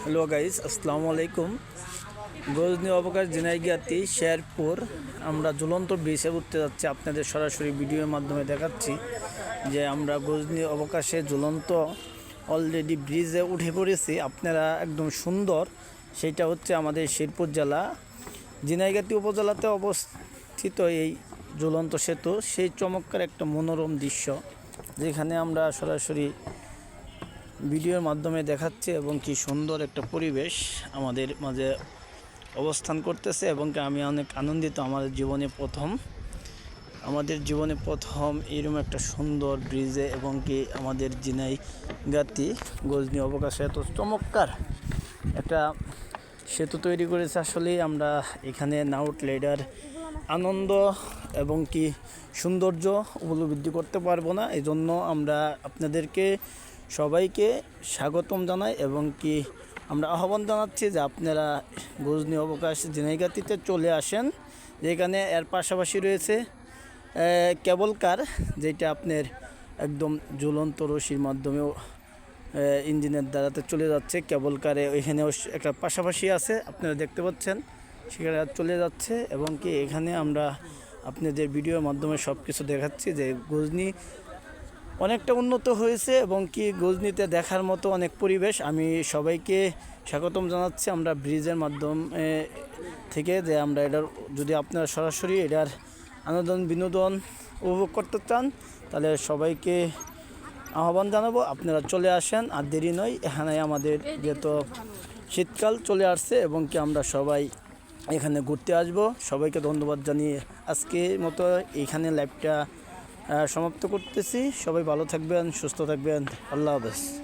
Hello guys, আসসালামু আলাইকুম। গজনী অবকাশ ঝিনাইগাতি শেরপুর আমরা ঝুলন্ত ব্রিজে উঠতে যাচ্ছি। আপনাদের সরাসরি ভিডিওর মাধ্যমে দেখাচ্ছি যে আমরা গজনী অবকাশে ঝুলন্ত অলরেডি ব্রিজে উঠে পড়েছি। আপনারা একদম সুন্দর, সেইটা হচ্ছে আমাদের শেরপুর জেলা ঝিনাইগাতি উপজেলাতে অবস্থিত এই ঝুলন্ত সেতু। সেই চমৎকার একটা মনোরম দৃশ্য যেখানে আমরা সরাসরি ভিডিওর মাধ্যমে দেখাচ্ছে এবং কি সুন্দর একটা পরিবেশ আমাদের মাঝে অবস্থান করতেছে এবং কি আমি অনেক আনন্দিত। আমাদের জীবনে প্রথম এরকম একটা সুন্দর ব্রিজে এবং কি আমাদের ঝিনাইগাতি গজনী অবকাশে এত চমৎকার একটা সেতু তৈরি করেছে। আসলেই আমরা এখানে না উঠলে এটার আনন্দ এবং কি সৌন্দর্য উপলব্ধি করতে পারবো না। এই জন্য আমরা আপনাদেরকে সবাইকে স্বাগতম জানাই এবং কি আমরা আহ্বান জানাচ্ছি যে আপনারা গজনী অবকাশ ঝিনাইগাতিতে চলে আসেন। যেখানে এর পাশাপাশি রয়েছে কেবল কার, যেটা আপনার একদম ঝুলন্ত রশির মাধ্যমেও ইঞ্জিনের দ্বারাতে চলে যাচ্ছে। কেবল কারে এখানেও একটা পাশাপাশি আছে, আপনারা দেখতে পাচ্ছেন, সেখানে চলে যাচ্ছে এবং কি এখানে আমরা আপনাদের ভিডিওর মাধ্যমে সব কিছু দেখাচ্ছি যে গজনী অনেকটা উন্নত হয়েছে এবং কি গজনীতে দেখার মতো অনেক পরিবেশ। আমি সবাইকে স্বাগতম জানাচ্ছি আমরা ব্রিজের মাধ্যমে থেকে, যে আমরা এটার যদি আপনারা সরাসরি এটার বিনোদন উপভোগ করতে চান তাহলে সবাইকে আহ্বান জানাবো, আপনারা চলে আসেন। আর দেরি নয়, এখানে আমাদের যেহেতু শীতকাল চলে আসছে এবং কি আমরা সবাই এখানে ঘুরতে আসব। সবাইকে ধন্যবাদ জানিয়ে আজকের মতো এইখানে লাইভটা সমাপ্ত করতেছি। সবাই ভালো থাকবেন, সুস্থ থাকবেন। আল্লাহ হাফেজ।